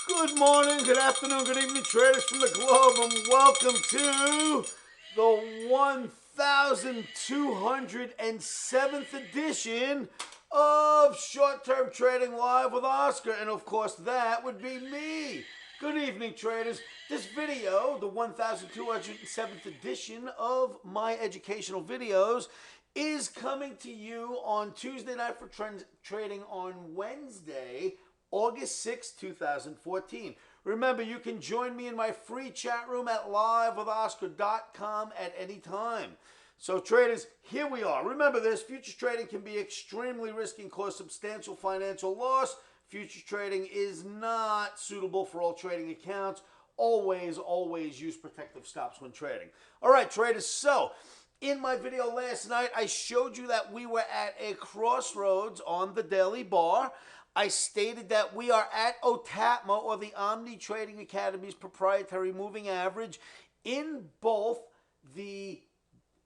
Good morning, good afternoon, good evening, traders from the globe, and welcome to the 1207th edition of Short-Term Trading Live with Oscar. And of course, that would be me. Good evening, traders. This video, the 1207th edition of my educational videos, is coming to you on Tuesday night for trading on Wednesday, August 6, 2014. Remember, you can join me in my free chat room at livewithoscar.com at any time. So traders, here we are. Remember this, futures trading can be extremely risky and cause substantial financial loss. Futures trading is not suitable for all trading accounts. Always use protective stops when trading. All right, traders, so in my video last night, I showed you that we were at a crossroads on the daily bar. I stated that we are at OTAPMA, or the OMNI Trading Academy's proprietary moving average, in both the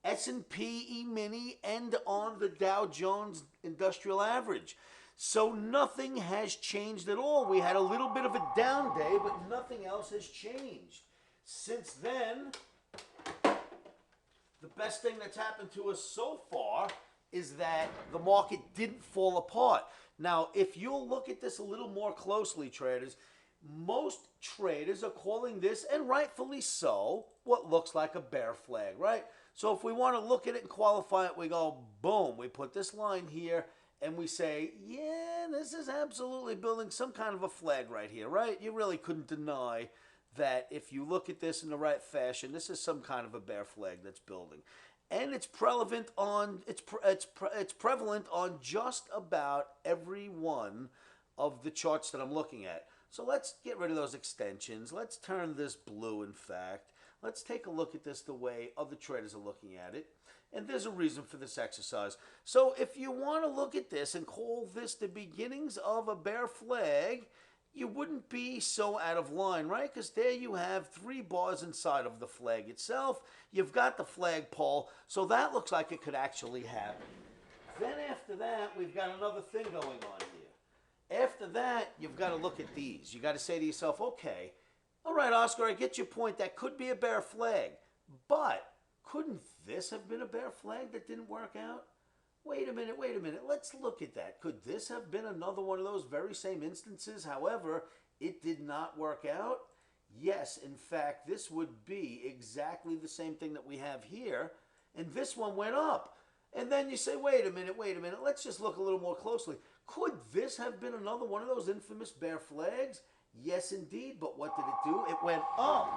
S&P emini and on the Dow Jones Industrial Average. So nothing has changed at all. We had a little bit of a down day, but nothing else has changed. Since then, the best thing that's happened to us so far is that the market didn't fall apart. Now, if you'll look at this a little more closely, traders, most traders are calling this, and rightfully so, what looks like a bear flag, right? So if we want to look at it and qualify it, we go, boom, we put this line here, and we say, yeah, this is absolutely building some kind of a flag right here, right? You really couldn't deny that if you look at this in the right fashion, this is some kind of a bear flag that's building. And it's prevalent on just about every one of the charts that I'm looking at. So let's get rid of those extensions. Let's turn this blue, in fact. Let's take a look at this the way other traders are looking at it. And there's a reason for this exercise. So if you want to look at this and call this the beginnings of a bear flag, you wouldn't be so out of line, right? Because there you have 3 bars inside of the flag itself. You've got the flagpole, so that looks like it could actually happen. Then after that, we've got another thing going on here. After that, you've got to look at these. You got to say to yourself, okay, all right, Oscar, I get your point. That could be a bear flag. But couldn't this have been a bear flag that didn't work out? Wait a minute. Let's look at that. Could this have been another one of those very same instances? However, it did not work out. Yes, in fact, this would be exactly the same thing that we have here. And this one went up. And then you say, wait a minute. Let's just look a little more closely. Could this have been another one of those infamous bear flags? Yes, indeed. But what did it do? It went up.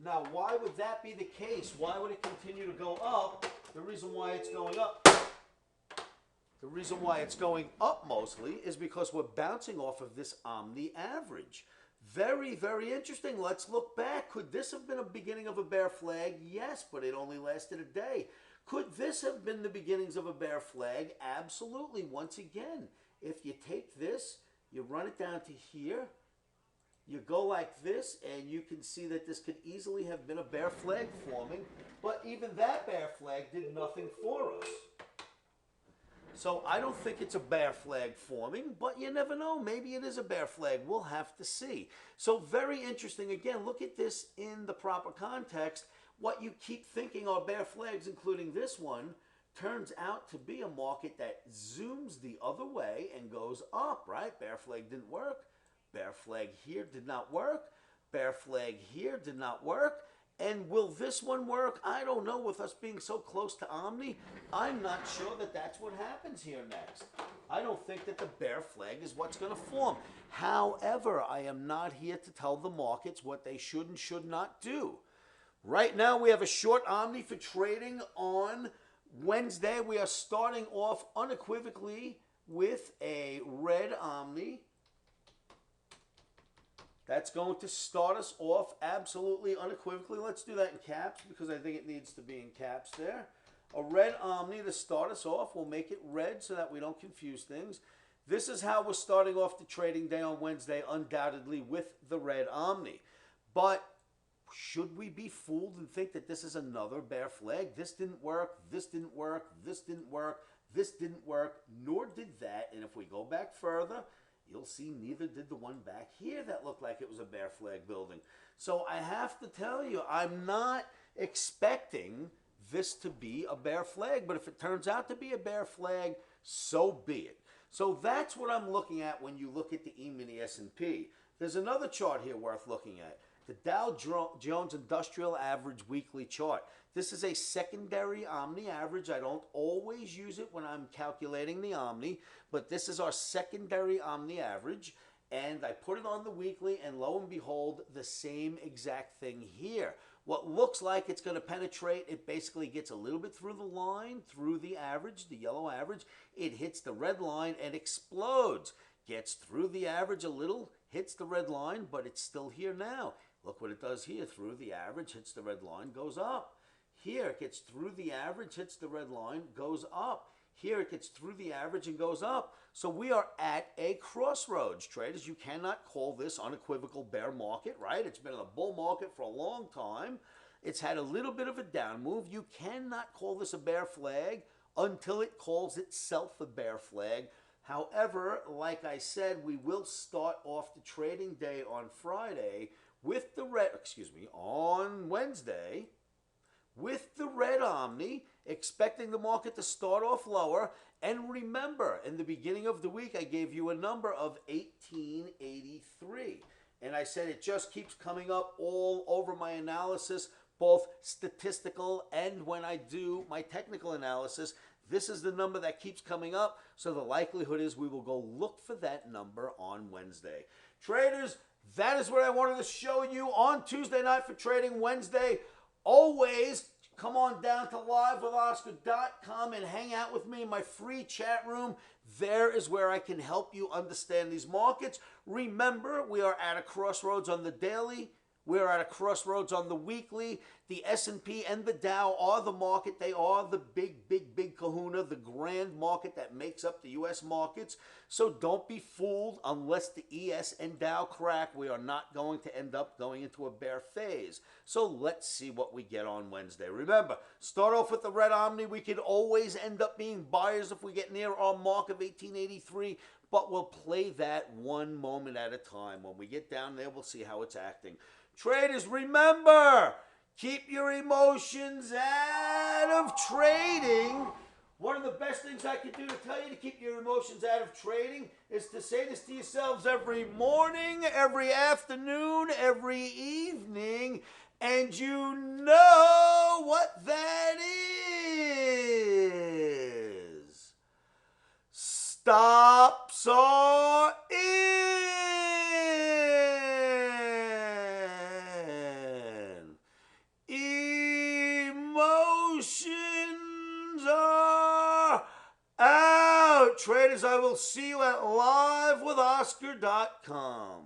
Now, why would that be the case? Why would it continue to go up? The reason why it's going up mostly is because we're bouncing off of this OMNI average. Very interesting. Let's look back. Could this have been a beginning of a bear flag? Yes, but it only lasted a day. Could this have been the beginnings of a bear flag? Absolutely. Once again, if you take this, you run it down to here, you go like this, and you can see that this could easily have been a bear flag forming, but even that bear flag did nothing for us. So I don't think it's a bear flag forming, but you never know. Maybe it is a bear flag. We'll have to see. So very interesting. Again, look at this in the proper context. What you keep thinking are bear flags, including this one, turns out to be a market that zooms the other way and goes up, right? Bear flag didn't work. Bear flag here did not work. Bear flag here did not work. And will this one work? I don't know. With us being so close to OMNI, I'm not sure that that's what happens here next. I don't think that the bear flag is what's going to form. However, I am not here to tell the markets what they should and should not do. Right now, we have a short OMNI for trading on Wednesday. We are starting off unequivocally with a red OMNI. That's going to start us off absolutely unequivocally. Let's do that in caps because I think it needs to be in caps there. A red OMNI to start us off. We'll make it red so that we don't confuse things. This is how we're starting off the trading day on Wednesday, undoubtedly with the red OMNI. But should we be fooled and think that this is another bear flag? This didn't work, this didn't work, this didn't work, this didn't work, nor did that. And if we go back further, you'll see neither did the one back here that looked like it was a bear flag building. So I have to tell you, I'm not expecting this to be a bear flag, but if it turns out to be a bear flag, so be it. So that's what I'm looking at when you look at the E-mini S&P. There's another chart here worth looking at. The Dow Jones Industrial Average Weekly Chart. This is a secondary OMNI average. I don't always use it when I'm calculating the OMNI, but this is our secondary OMNI average. And I put it on the weekly, and lo and behold, the same exact thing here. What looks like it's going to penetrate, it basically gets a little bit through the line, through the average, the yellow average. It hits the red line and explodes. Gets through the average a little, hits the red line, but it's still here now. Look what it does here. Through the average, hits the red line, goes up. Here it gets through the average, hits the red line, goes up. Here it gets through the average and goes up. So we are at a crossroads, traders. You cannot call this unequivocal bear market, right? It's been in a bull market for a long time. It's had a little bit of a down move. You cannot call this a bear flag until it calls itself a bear flag. However, like I said, we will start off the trading day on Friday with the red, on Wednesday, with the red Omni, expecting the market to start off lower. And remember, in the beginning of the week, I gave you a number of 1883. And I said it just keeps coming up all over my analysis, both statistical and when I do my technical analysis. This is the number that keeps coming up. So the likelihood is we will go look for that number on Wednesday. Traders, that is what I wanted to show you on Tuesday night for Trading Wednesday. Always come on down to livewithoscar.com and hang out with me in my free chat room. There is where I can help you understand these markets. Remember, we are at a crossroads on the daily. We are at a crossroads on the weekly. The S&P and the Dow are the market. They are the big kahuna, the grand market that makes up the U.S. markets. So don't be fooled. Unless the ES and Dow crack, we are not going to end up going into a bear phase. So let's see what we get on Wednesday. Remember, start off with the red Omni. We could always end up being buyers if we get near our mark of 1883. But we'll play that one moment at a time. When we get down there, we'll see how it's acting. Traders, remember, keep your emotions out of trading. One of the best things I could do to tell you to keep your emotions out of trading is to say this to yourselves every morning, every afternoon, every evening, and you know what that is. Stops are in. Emotions are out. Traders, I will see you at livewithoscar.com.